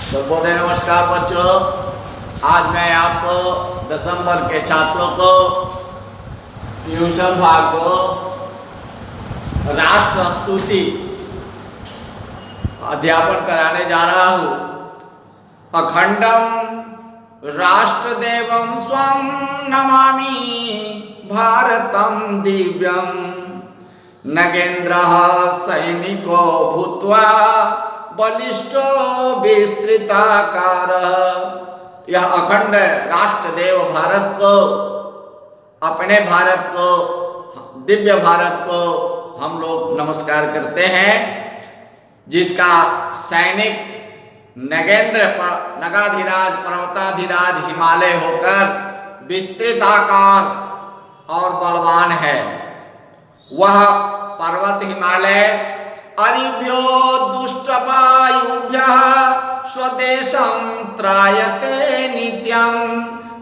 शुभोदय, नमस्कार बच्चों। आज मैं आपको दिसंबर के छात्रों को ट्यूशन भाग को राष्ट्र स्तुति अध्यापन कराने जा रहा हूँ। अखंडम राष्ट्रदेवं स्वं नमामि भारतं दिव्यं नगेन्द्रः सैनिको भूत्वा बलिष्ठो विस्तृताकार। यह अखंड राष्ट्रदेव भारत को, अपने भारत को, दिव्य भारत को हम लोग नमस्कार करते हैं, जिसका सैनिक नगेंद्र नगाधिराज पर्वताधिराज हिमालय होकर विस्तृत आकार और बलवान है। वह पर्वत हिमालय अरिभ्यो दुष्टवायुभ्यः स्वदेशं त्रायते नित्यं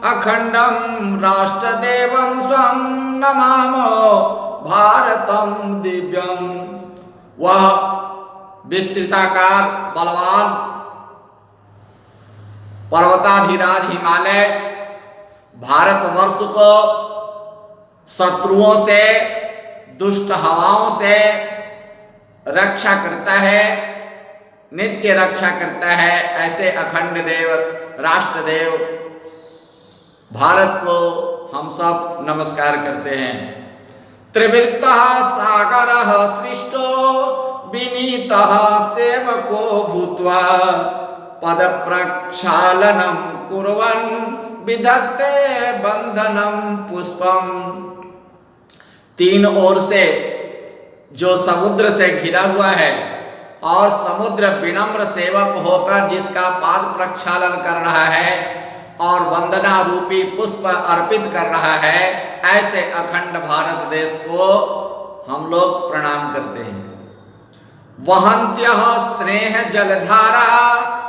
अखंडं राष्ट्रदेवं स्वं नमामो भारतं दिव्यं। वह विस्तृताकार बलवान पर्वताधिराज हिमालय भारतवर्ष को शत्रुओं से, दुष्ट हवाओं से रक्षा करता है, नित्य रक्षा करता है। ऐसे अखंड देव राष्ट्रदेव भारत को हम सब नमस्कार करते हैं। त्रिवृत्तः सागरः सृष्टो विनीतः सेवको भूत्वा पद प्रक्षालनं कुर्वन् विधत्ते बंधनं पुष्पम। तीन ओर से जो समुद्र से घिरा हुआ है और समुद्र विनम्र सेवक होकर जिसका पाद प्रक्षालन कर रहा है और वंदना रूपी पुष्प अर्पित कर रहा है, ऐसे अखंड भारत देश को हम लोग प्रणाम करते हैं। वहन्त्यः स्नेह जलधारा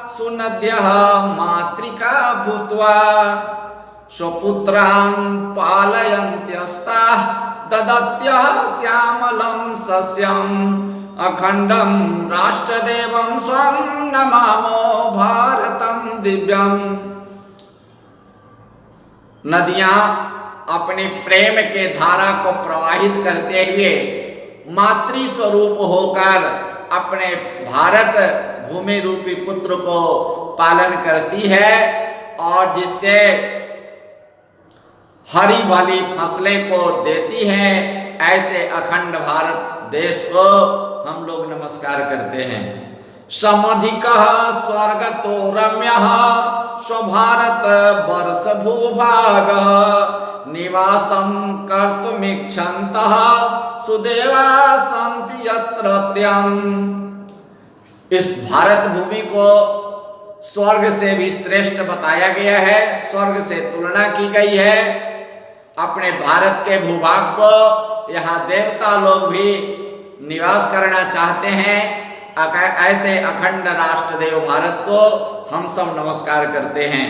सुनद्यः मातृका भूत्वा स्वपुत्रान् पालयन्त्यस्ताः ददत्यः श्यामलं सस्यम् अखंडं राष्ट्रदेवं स्वं नमामो भारतं दिव्यं। नदियां अपने प्रेम के धारा को प्रवाहित करते हुए मातृ स्वरूप होकर अपने भारत भूमि रूपी पुत्र को पालन करती है और जिससे हरी भरी फसलें को देती हैं। ऐसे अखंड भारत देश को हम लोग नमस्कार करते हैं। समधिकः स्वर्गतो रम्यः स्वभारत वर्ष भूभागः निवासं कर्तुमिच्छन्तः सुदेवा सन्ति यत्रत्यम्। इस भारत भूमि को स्वर्ग से भी श्रेष्ठ बताया गया है, स्वर्ग से तुलना की गई है। अपने भारत के भूभाग को यहाँ देवता लोग भी निवास करना चाहते हैं। ऐसे अखंड राष्ट्रदेव भारत को हम सब नमस्कार करते हैं।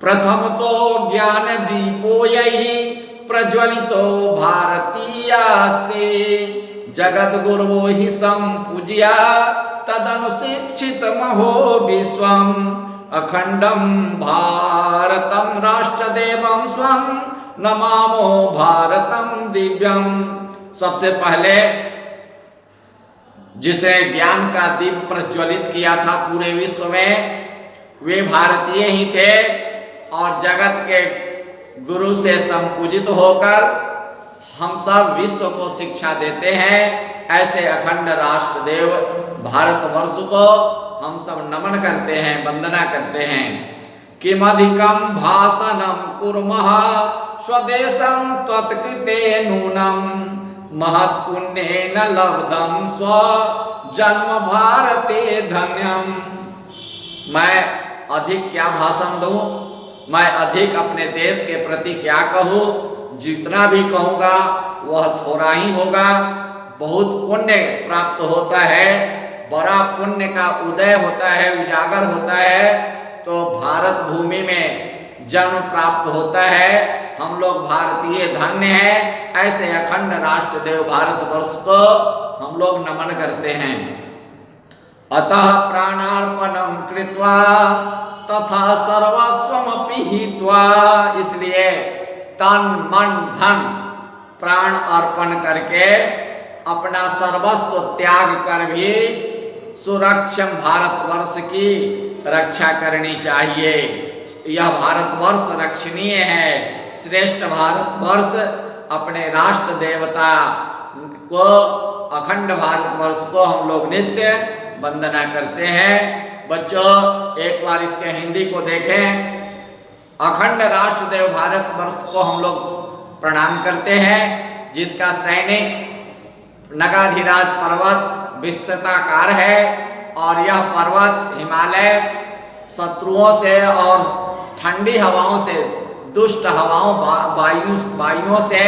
प्रथम तो ज्ञान दीपो यही प्रज्वलितो भारतीयास्ते जगद गुरुवो हि संपूज्या तदनुशिक्षित महो विश्वम अखंडम भारतम राष्ट्रदेवं स्वं नमामो भारतं दिव्यम। सबसे पहले जिसे ज्ञान का दीप प्रज्वलित किया था पूरे विश्व में, वे भारतीय ही थे और जगत के गुरु से संपूजित होकर हम सब विश्व को शिक्षा देते हैं। ऐसे अखंड राष्ट्रदेव भारतवर्ष को हम सब नमन करते हैं, वंदना करते हैं। किमधिकं भाषणं कुर्मः स्वदेशं त्वत्कृते नूनं महत्पुण्येन लब्धं स्वजन्म भारते धन्यम्। मैं अधिक क्या भाषण दूं, मैं अधिक अपने देश के प्रति क्या कहूँ। जितना भी कहूँगा वह थोड़ा ही होगा। बहुत पुण्य प्राप्त होता है, बड़ा पुण्य का उदय होता है, उजागर होता है, तो भारत भूमि में जन्म प्राप्त होता है। हम लोग भारतीय धन्य हैं। ऐसे अखंड राष्ट्रदेव भारतवर्ष को हम लोग नमन करते हैं। अतः प्राणार्पणं अर्पित्वा तथा सर्वस्वमपि हित्वा, इसलिए तन मन धन प्राण अर्पण करके अपना सर्वस्व त्याग कर भी सुरक्षम भारतवर्ष की रक्षा करनी चाहिए। यह भारतवर्ष रक्षणीय है। श्रेष्ठ भारतवर्ष अपने राष्ट्र देवता को, अखंड भारतवर्ष को हम लोग नित्य वंदना करते हैं। बच्चों एक बार इसके हिंदी को देखें। अखंड राष्ट्र देव भारतवर्ष को हम लोग प्रणाम करते हैं, जिसका सैनिक नगाधिराज पर्वत विस्तृताकार है, और यह पर्वत हिमालय शत्रुओं से और ठंडी हवाओं से, दुष्ट हवाओं वायुओं से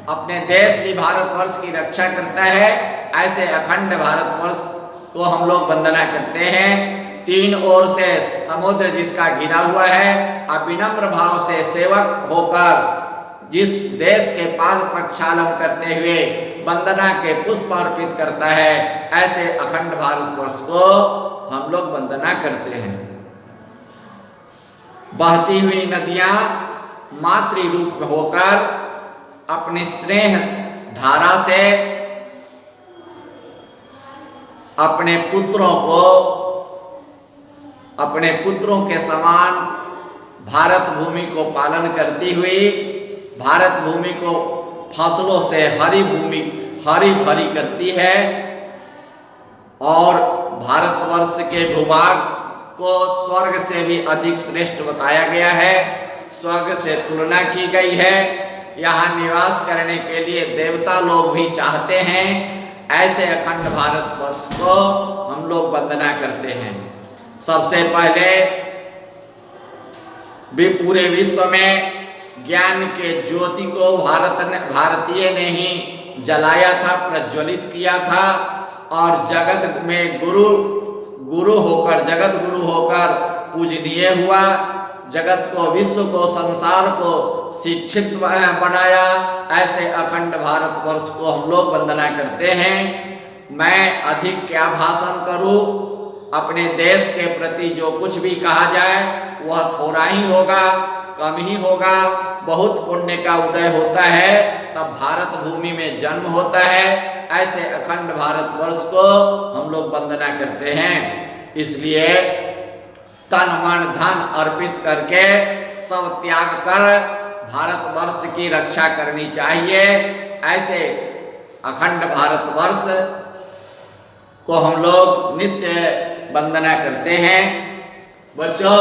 अपने देश की, भारतवर्ष की रक्षा करता है। ऐसे अखंड भारतवर्ष को हम लोग वंदना करते हैं। तीन ओर से समुद्र जिसका घिरा हुआ है, अविनम्र भाव से सेवक होकर जिस देश के पाद प्रक्षालन करते हुए वंदना के पुष्प अर्पित करता है, ऐसे अखंड भारतवर्ष को हम लोग वंदना करते हैं। बहती हुई नदियां मातृ रूप में होकर अपनी स्नेह धारा से अपने पुत्रों के समान भारत भूमि को पालन करती हुई, भारत भूमि को फसलों से हरी भरी करती है, और भारतवर्ष के भूभाग को स्वर्ग से भी अधिक श्रेष्ठ बताया गया है। स्वर्ग से तुलना की गई है। यहाँ निवास करने के लिए देवता लोग भी चाहते हैं। ऐसे अखंड भारतवर्ष को हम लोग वंदना करते हैं। सबसे पहले भी पूरे विश्व में ज्ञान के ज्योति को भारतीय ने ही जलाया था, प्रज्वलित किया था, और जगत में गुरु होकर पूजनीय हुआ। जगत को, विश्व को, संसार को शिक्षित बनाया। ऐसे अखंड भारतवर्ष को हम लोग वंदना करते हैं। मैं अधिक क्या भाषण करूं, अपने देश के प्रति जो कुछ भी कहा जाए वह थोड़ा ही होगा, कम ही होगा। बहुत पुण्य का उदय होता है तब भारत भूमि में जन्म होता है। ऐसे अखंड भारतवर्ष को हम लोग वंदना करते हैं। इसलिए तन मन धन अर्पित करके, सब त्याग कर भारतवर्ष की रक्षा करनी चाहिए। ऐसे अखंड भारतवर्ष को हम लोग नित्य वंदना करते हैं। बच्चों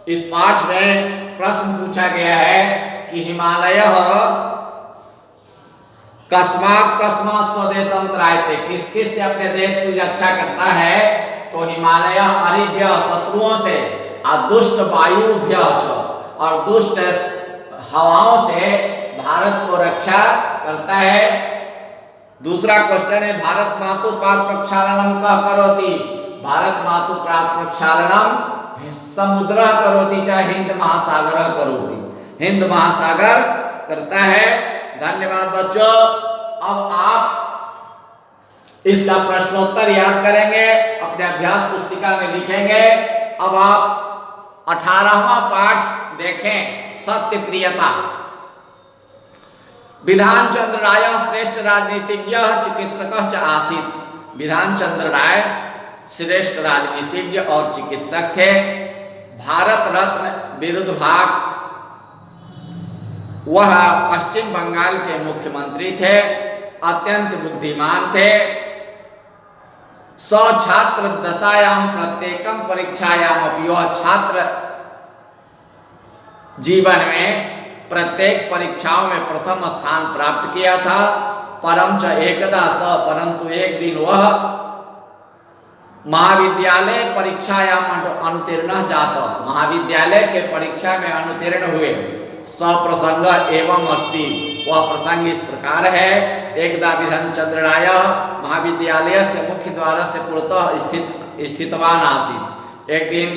इस पाठ में प्रश्न पूछा गया है कि हिमालय कस्मात स्वदेशम त्रायते, किस किस से अपने देश की रक्षा करता है। तो हिमालय अरिभ्य शत्रुओं से, दुष्ट वायुभ्य और दुष्ट हवाओं से भारत को रक्षा करता है। दूसरा क्वेश्चन है भारत मातु पाद प्रक्षालनम कह करोति। भारत मातु पाद प्रक्षालनम समुद्र करोति, चाहे हिंद महासागर करोति, हिंद महासागर करता है। धन्यवाद बच्चों। अब आप इसका प्रश्नोत्तर याद करेंगे, अपने अभ्यास पुस्तिका में लिखेंगे। अब आप 18वां पाठ देखें, सत्य प्रियता। विधान चंद्र राय श्रेष्ठ राजनीतिज्ञ चिकित्सक च आसीत्। विधान चंद्र राय श्रेष्ठ राजनीतिज्ञ और चिकित्सक थे। भारत रत्न विरुद्ध भाग वह पश्चिम बंगाल के मुख्यमंत्री थे। अत्यंत बुद्धिमान थे। छात्र दशायाम प्रत्येकम परीक्षायाम अपि, वह छात्र जीवन में प्रत्येक परीक्षाओं में प्रथम स्थान प्राप्त किया था। परम च एकदा स, परंतु एक दिन वह महाविद्यालय परीक्षायाम अनुतीर्ण जात, महाविद्यालय के परीक्षा में अनुतीर्ण हुए। सप्रसंग एवं अस्ति, वह प्रसंग इस प्रकार है। एकदा विधान चंद्र राय महाविद्यालय से मुख्य द्वार से पुरतः स्थितवान आसीत्। एक दिन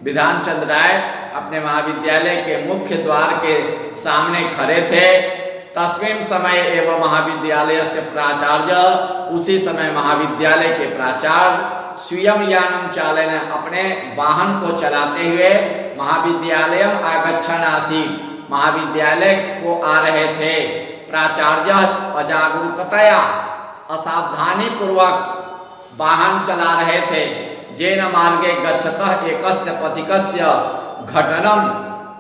विधान चंद्र राय अपने महाविद्यालय के मुख्य द्वार के सामने खड़े थे। तस्मिन् समय एवं महाविद्यालय से प्राचार्य, उसी समय महाविद्यालय के प्राचार्य स्वयं यानम चालन, अपने वाहन को चलाते हुए महाविद्यालयम आगच्छन् आसीत्, महाविद्यालय को आ रहे थे। प्राचार्य अजागरूकतया, असावधानी पूर्वक वाहन चला रहे थे। जेन मार्गे गच्छतः एकस्य पथिकस्य घटनं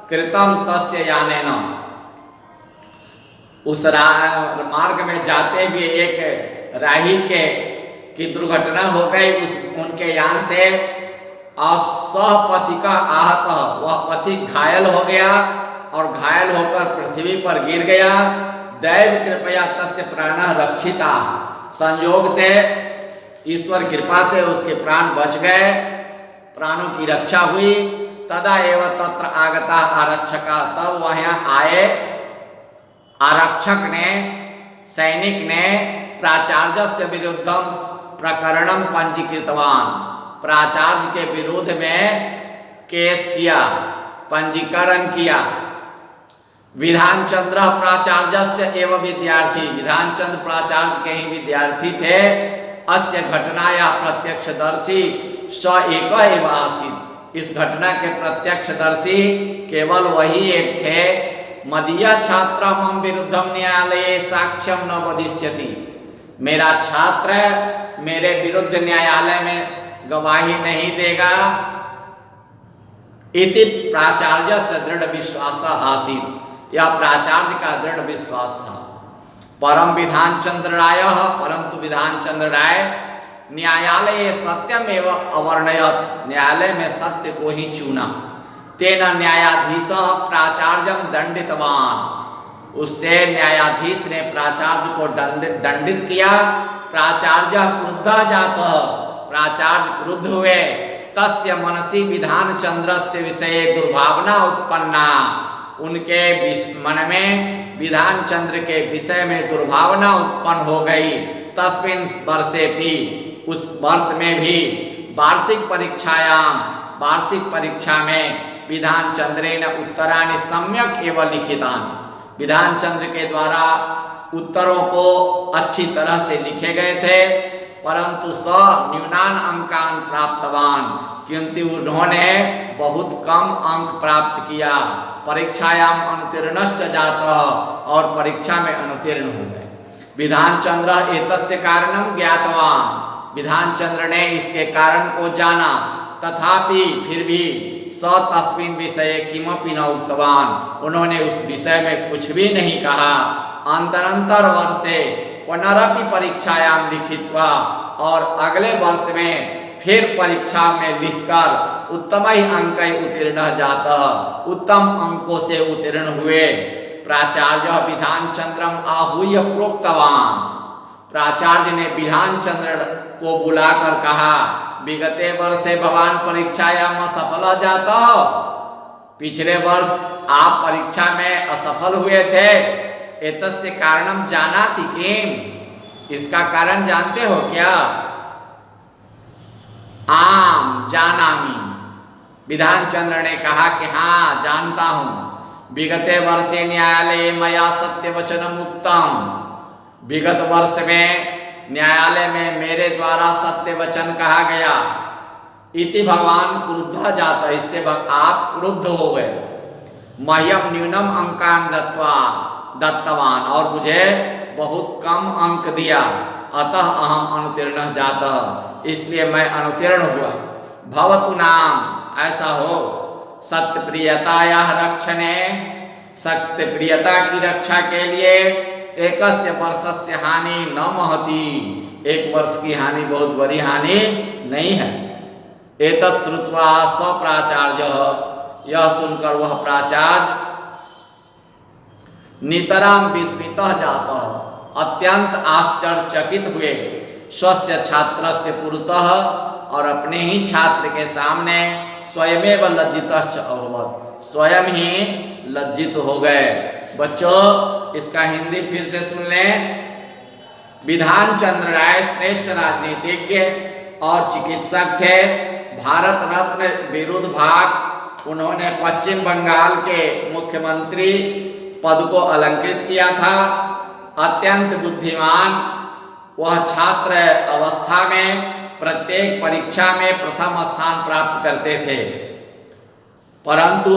कृतं तस्य यानेन, उस मार्ग में जाते हुए एक राही की दुर्घटना हो गई, उनके यान से। और सह पथिका आहत, वह पथिक घायल हो गया और घायल होकर पृथ्वी पर गिर गया। दैव कृपया तस्य प्राणः रक्षिता, संयोग से ईश्वर कृपा से उसके प्राण बच गए, प्राणों की रक्षा हुई। तदा एव तत्र आगता आरक्षका, तब वहां आए आरक्षक ने, सैनिक ने प्राचार्य से विरुद्धम प्रकरणम पंजीकृतवान, प्राचार्य के विरोध में केस किया, पंजीकरण किया। विधानचंद्र प्राचार्य से एवं विद्यार्थी, विधानचंद्र प्राचार्य के ही विद्यार्थी थे। अस्य घटनाया प्रत्यक्षदर्शी स एक एव आसीत्, इस घटना के प्रत्यक्षदर्शी केवल वही एक थे। मदीय छात्र मम विरुद्धम न्यायालये साक्ष्यम न वदिष्यति, मेरा छात्र मेरे विरुद्ध न्यायालय में गवाही नहीं देगा। इति प्राचार्य से दृढ़ विश्वास आसीत्, यह प्राचार्य का दृढ़ विश्वास था। परम विधानचंद्र राय, परंतु विधानचंद्र राय न्यायालय सत्यम एवं अवर्णयत, न्यायालय में सत्य को ही चुना। तेना न्यायाधीश प्राचार्यम दंडितवान, उससे न्यायाधीश ने प्राचार्य को दंडित किया। प्राचार्य क्रुद्ध जातः, प्राचार्य क्रुद्ध हुए। तस्य मनसि विधानचंद्रस्य विषये दुर्भावना उत्पन्ना, उनके मन में विधानचंद्र के विषय में दुर्भावना उत्पन्न हो गई। तस्मिन् वर्षे भी, उस वर्ष में भी, वार्षिक परीक्षायाम, वार्षिक परीक्षा में विधानचंद्रेण उत्तराणि सम्यक एवं लिखितानि, विधानचंद्र के द्वारा उत्तरों को अच्छी तरह से लिखे गए थे। परंतु स न्यूनान अंकान प्राप्तवान, किंतु उन्होंने बहुत कम अंक प्राप्त किया। परीक्षायाम अनुतीर्णश्च जातः, और परीक्षा में अनुतीर्ण हो गए। विधानचंद्र एतस्य कारणम ज्ञातवान, विधानचंद्र ने इसके कारण को जाना। तथापि फिर भी स तस्मिन् विषये किमपि न उक्तवान, उन्होंने उस विषय में कुछ भी नहीं कहा। अंतरंतर वर्षे पुनरपि परीक्षायाम लिखित्वा, और अगले वर्ष में फिर परीक्षा में लिखकर उत्तम ही अंक उत्तीर्ण जाता, उत्तम अंकों से उत्तीर्ण हुए। प्राचार्य विधानचंद्रम आहूय प्रोक्तवान, प्राचार्य ने विधानचंद्र को बुलाकर कहा, विगते वर्षे भवान परीक्षायाम असफल जाता, पिछले वर्ष आप परीक्षा में असफल हुए थे। एतस्य कारणम जानाति किम, इसका कारण जानते हो क्या? आम जानामि, विधानचंद्र ने कहा कि हाँ जानता हूं। विगते वर्षे न्यायालय मया सत्य वचनम उक्तम, विगत वर्ष में न्यायालय में मेरे द्वारा सत्य वचन कहा गया। इति भगवान क्रुद्ध जाता, इससे आप क्रुद्ध हो गए। मह्यम न्यूनम अंकान दत्तवान, और मुझे बहुत कम अंक दिया। अतः अहम अनुतीर्ण जाता, इसलिए मैं अनुतीर्ण हुआ। भवतु नाम, ऐसा हो। सत्य प्रियताया रक्षणे, सत्य प्रियता की रक्षा के लिए एकस्य वर्षस्य हानि न महती, एक वर्ष की हानि बहुत बड़ी हानि नहीं है। एतत् श्रुत्वा स प्राचार्य, यह सुनकर वह प्राचार्य नितराम विस्मितः जातः, अत्यंत आश्चर्यचकित हुए। स्वस्य छात्रस्य पुरतः, और अपने ही छात्र के सामने स्वयमेव लज्जितश्च अभवत्, स्वयं ही लज्जित हो गए। बच्चों इसका हिंदी फिर से सुन लें। विधानचंद्र राय श्रेष्ठ राजनीतिज्ञ और चिकित्सक थे। भारत रत्न विरुद्ध भाग, उन्होंने पश्चिम बंगाल के मुख्यमंत्री पद को अलंकृत किया था। अत्यंत बुद्धिमान वह छात्र अवस्था में प्रत्येक परीक्षा में प्रथम स्थान प्राप्त करते थे, परंतु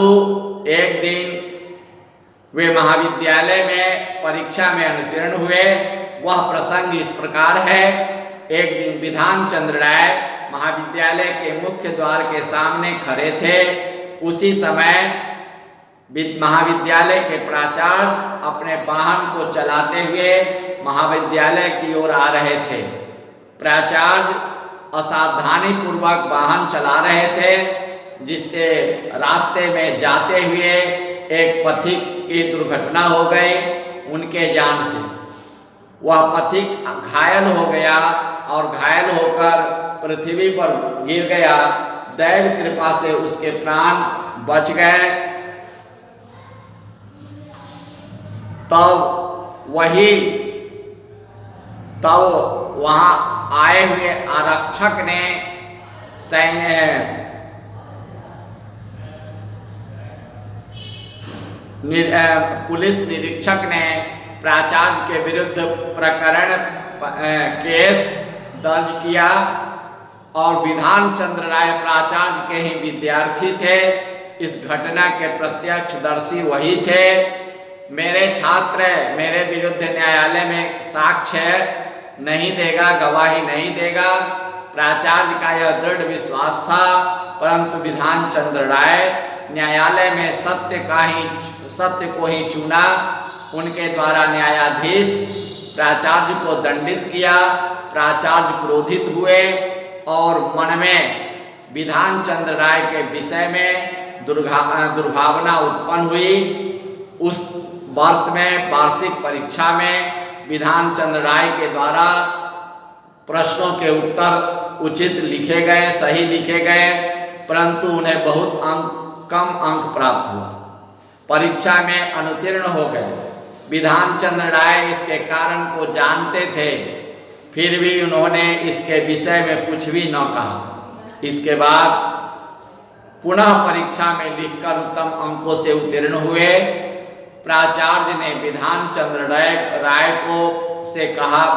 एक दिन वे महाविद्यालय में परीक्षा में अनुत्तीर्ण हुए। वह प्रसंग इस प्रकार है। एक दिन विधान चंद्र राय महाविद्यालय के मुख्य द्वार के सामने खड़े थे। उसी समय महाविद्यालय के प्राचार्य अपने वाहन को चलाते हुए महाविद्यालय की ओर आ रहे थे। प्राचार्य असावधानी पूर्वक वाहन चला रहे थे, जिससे रास्ते में जाते हुए एक पथिक की दुर्घटना हो गई उनके जान से। वह पथिक घायल हो गया और घायल होकर पृथ्वी पर गिर गया। दैव कृपा से उसके प्राण बच गए। तब वहां आए हुए आरक्षक ने पुलिस निरीक्षक ने प्राचार्य के विरुद्ध प्रकरण केस दर्ज किया और विधान चंद्र राय प्राचार्य के ही विद्यार्थी थे। इस घटना के प्रत्यक्षदर्शी वही थे। मेरे छात्र मेरे विरुद्ध न्यायालय में साक्ष्य नहीं देगा, गवाही नहीं देगा। प्राचार्य का यह दृढ़ विश्वास था, परंतु विधान चंद्र राय न्यायालय में सत्य को ही चुना। उनके द्वारा न्यायाधीश प्राचार्य को दंडित किया। प्राचार्य क्रोधित हुए और मन में विधान चंद्र राय के विषय में दुर्भावना उत्पन्न हुई। उस वर्ष में वार्षिक परीक्षा में विधान चंद्र राय के द्वारा प्रश्नों के उत्तर उचित लिखे गए, सही लिखे गए, परंतु उन्हें बहुत कम अंक प्राप्त हुआ। परीक्षा में अनुत्तीर्ण हो गए। विधान चंद्र राय इसके कारण को जानते थे, फिर भी उन्होंने इसके विषय में कुछ भी न कहा। इसके बाद पुनः परीक्षा में लिखकर उत्तम अंकों से उत्तीर्ण हुए। प्राचार्य ने विधान चंद्र राय को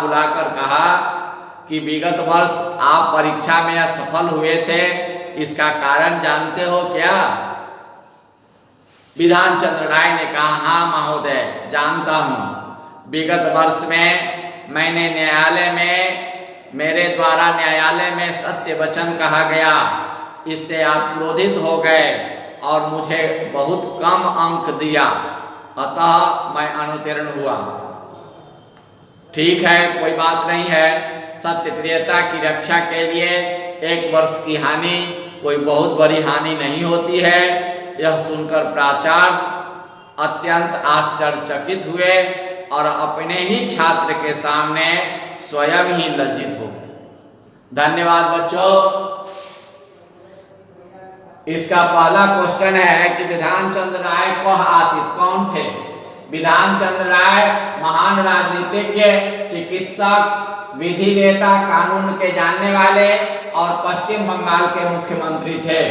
बुलाकर कहा कि विगत वर्ष आप परीक्षा में असफल हुए थे, इसका कारण जानते हो क्या? विधान चंद्र राय ने कहा, हाँ महोदय, जानता हूँ। विगत वर्ष में मैंने मेरे द्वारा न्यायालय में सत्य वचन कहा गया, इससे आप क्रोधित हो गए और मुझे बहुत कम अंक दिया, अतः मैं अनुत्तीर्ण हुआ। ठीक है, कोई बात नहीं है। सत्य प्रियता की रक्षा के लिए एक वर्ष की हानि कोई बहुत बड़ी हानि नहीं होती है। यह सुनकर प्राचार्य अत्यंत आश्चर्यचकित हुए और अपने ही छात्र के सामने स्वयं ही लज्जित हो गए। धन्यवाद बच्चों। इसका पहला क्वेश्चन है कि विधान चंद्र राय कौन थे? विधान चंद्र राय महान राजनीतिज्ञ, चिकित्सक, विधिवेता, कानून के जानने वाले और पश्चिम बंगाल के मुख्यमंत्री थे।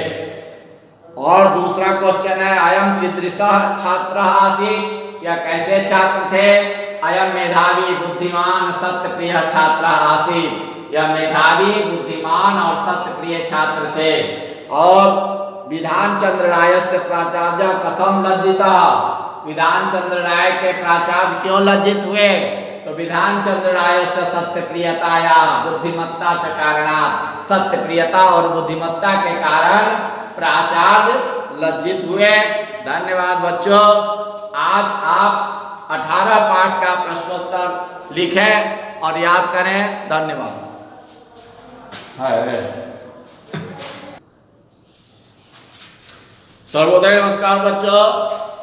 और दूसरा क्वेश्चन है, अयम कीदृशः छात्रः आसीत्? यह कैसे छात्र थे? अयम मेधावी बुद्धिमान सत्यप्रिय छात्रः आसीत्। यह मेधावी, बुद्धिमान और सत्यप्रिय छात्र थे। और विधान चंद्र राय से प्राचार्य कथम लज्जितः? विधान चंद्र राय के प्राचार्य क्यों लज्जित हुए? तो विधान चंद्र राय से सत्यप्रियताया बुद्धिमत्ता च कारणात्, सत्यप्रियता और बुद्धिमत्ता के कारण प्राचार्य लज्जित हुए। धन्यवाद बच्चों। आज आप 18 पाठ का प्रश्नोत्तर लिखें और याद करें। धन्यवाद। सर्वोदय नमस्कार बच्चों।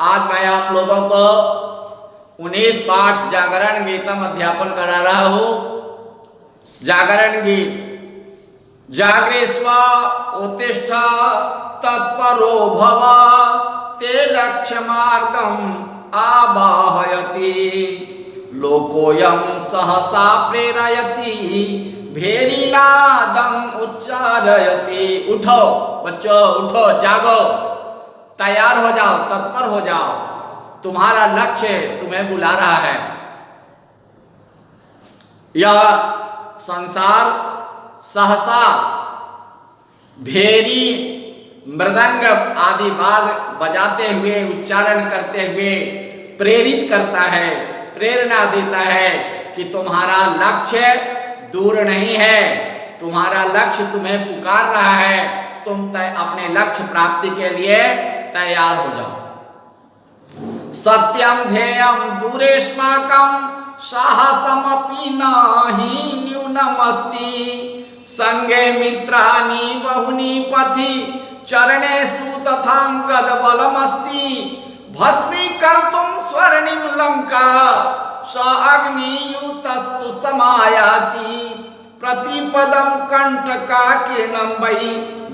आज मैं आप लोगों को 19 पाठ जागरण गीतम अध्यापन करा रहा हूं। जागरण गीत। जागृष्व उत्तिष्ठ तत्परो भव, ते लक्ष्य मार्गम आवाहयति, लोकोयम सहसा प्रेरयति, भेरीनादम उच्चारयति। उठो बच्चों, उठो, जागो, तैयार हो जाओ, तत्पर हो जाओ। तुम्हारा लक्ष्य तुम्हें बुला रहा है। यह संसार सहसा भेरी मृदंग आदि वाद बजाते हुए, उच्चारण करते हुए प्रेरित करता है, प्रेरणा देता है कि तुम्हारा लक्ष्य दूर नहीं है, तुम्हारा लक्ष्य तुम्हें पुकार रहा है, तुम अपने लक्ष्य प्राप्ति के लिए तैयार हो जाओ। सत्यम ध्येयम दूरेष्माकं साहसमपि नाहि न्यूनमस्ति, संगे मित्राणि बहुनि पथि चरणेषु तथा गदबलमस्ति, भस्मीकर्तुं स्वर्णिं लंका स अग्नियुतस्तु समायाति, प्रतिपदं कंटकाकीर्णं वै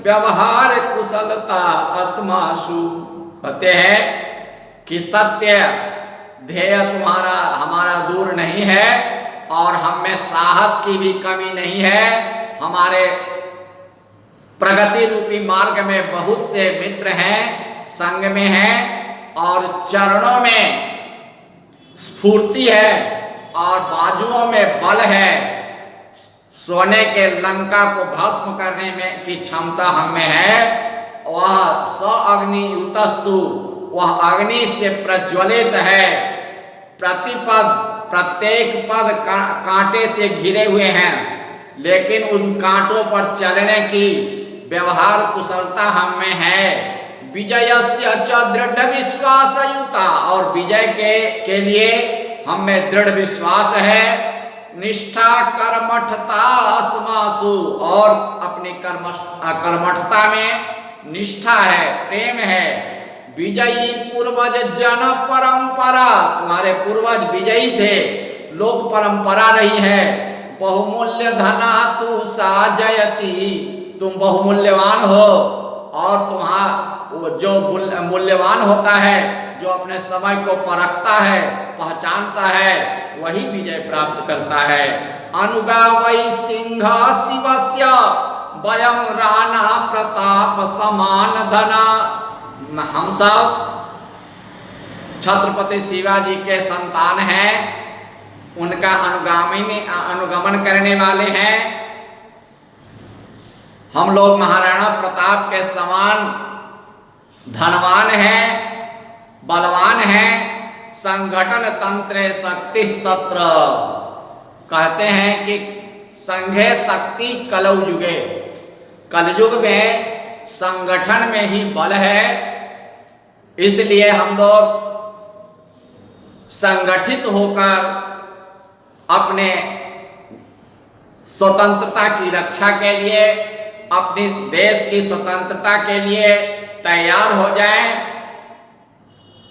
व्यवहार कुशलता अस्मासु। कहते हैं कि सत्य ध्येय तुम्हारा हमारा दूर नहीं है और हम में साहस की भी कमी नहीं है। हमारे प्रगति रूपी मार्ग में बहुत से मित्र हैं, संग में हैं और चरणों में स्फूर्ति है और बाजुओं में बल है। सोने के लंका को भस्म करने में की क्षमता हमें है। वह स अग्नि युतस्तु, वह अग्नि से प्रज्वलित है। प्रतिपद प्रत्येक पद कांटे से घिरे हुए हैं, लेकिन उन कांटों पर चलने की व्यवहार कुशलता हम में है। विजयस्य च दृढ़ विश्वासयुता, और विजय के लिए हम में दृढ़ विश्वास है। निष्ठा कर्मठता अस्मासु, और अपनी कर्मठता में निष्ठा है, प्रेम है। विजयी पूर्वज जन परंपरा, तुम्हारे पूर्वज विजयी थे, लोक परंपरा रही है। बहुमूल्य धना तू साजयति, तुम बहुमूल्यवान हो और तुम्हारा जो मूल्यवान होता है, जो अपने समय को परखता है, पहचानता है, वही विजय प्राप्त करता है। अनुगा वै सिंह शिवस्य वयं राणा प्रताप समान धना, हम सब छत्रपति शिवाजी के संतान हैं, उनका अनुगमन करने वाले हैं। हम लोग महाराणा प्रताप के समान धनवान हैं, बलवान हैं। संगठन तंत्र शक्ति तत्र, कहते हैं कि संघे शक्ति कलौ युगे, कलयुग में संगठन में ही बल है। इसलिए हम लोग संगठित होकर अपने स्वतंत्रता की रक्षा के लिए, अपने देश की स्वतंत्रता के लिए तैयार हो जाएं।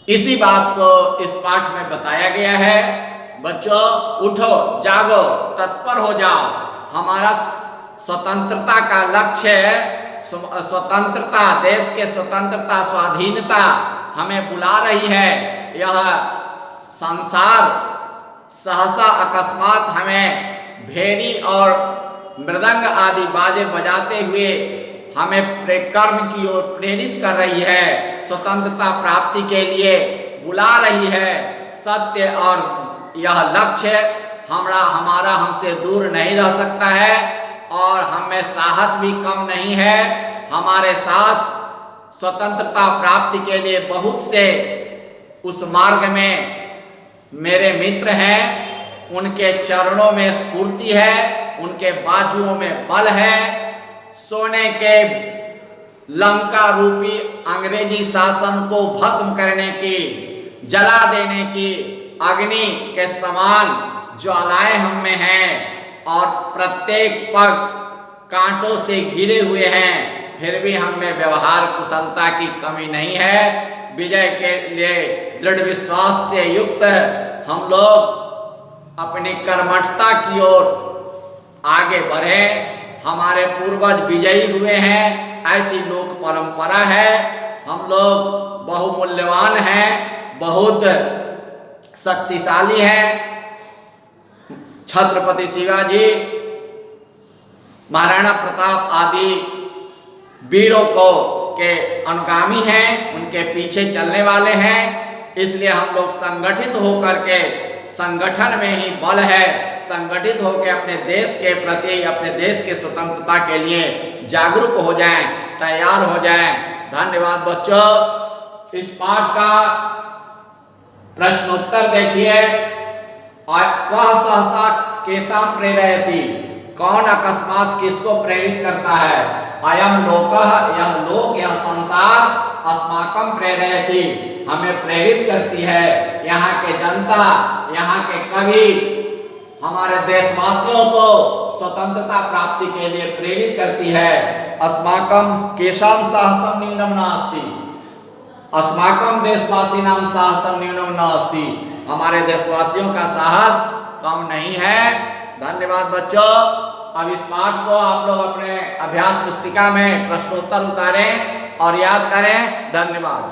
इसी बात को इस पाठ में बताया गया है। बच्चों उठो, जागो, तत्पर हो जाओ। हमारा स्वतंत्रता का लक्ष्य, स्वतंत्रता, देश के स्वतंत्रता, स्वाधीनता हमें बुला रही है। यह संसार सहसा अकस्मात हमें भेरी और मृदंग आदि बाजे बजाते हुए हमें कर्म की ओर प्रेरित कर रही है, स्वतंत्रता प्राप्ति के लिए बुला रही है। सत्य और यह लक्ष्य हमारा हमसे दूर नहीं रह सकता है और हमें साहस भी कम नहीं है। हमारे साथ स्वतंत्रता प्राप्ति के लिए बहुत से उस मार्ग में मेरे मित्र हैं, उनके चरणों में स्फूर्ति है, उनके बाजुओं में बल है। सोने के लंका रूपी अंग्रेजी शासन को भस्म करने की, जला देने की अग्नि के समान ज्वालाएं हम में हैं और प्रत्येक पग कांटों से घिरे हुए हैं, फिर भी हम में व्यवहार कुशलता की कमी नहीं है। विजय के लिए दृढ़ विश्वास से युक्त हम लोग अपनी कर्मठता की ओर आगे बढ़े। हमारे पूर्वज विजयी हुए हैं, ऐसी लोक परंपरा है। हम लोग बहुमूल्यवान हैं, बहुत शक्तिशाली हैं। छत्रपति शिवाजी, महाराणा प्रताप आदि वीरों को के अनुगामी हैं, उनके पीछे चलने वाले हैं। इसलिए हम लोग संगठित होकर के, संगठन में ही बल है, संगठित होकर अपने देश के प्रति, अपने देश के स्वतंत्रता के लिए जागरूक हो जाएं, तैयार हो जाएं। धन्यवाद बच्चों। इस पाठ का प्रश्नोत्तर देखिए। वह सहसा केसाम प्रेरयति, कौन अकस्मात किसको प्रेरित करता है? अयम लोकः, यह लोक, यह संसार, अस्माकं प्रेरयति, हमें प्रेरित करती है। यहाँ के जनता, यहाँ के कवि हमारे देशवासियों को स्वतंत्रता प्राप्ति के लिए प्रेरित करती है। अस्माकं केषां साहसं न्यूनं नास्ति, अस्माकं देशवासिनां साहसं न्यूनं नास्ति, हमारे देशवासियों का साहस कम नहीं है। धन्यवाद बच्चों। अब इस पाठ को आप लोग अपने अभ्यास पुस्तिका में प्रश्नोत्तर उतारें और याद करें। धन्यवाद।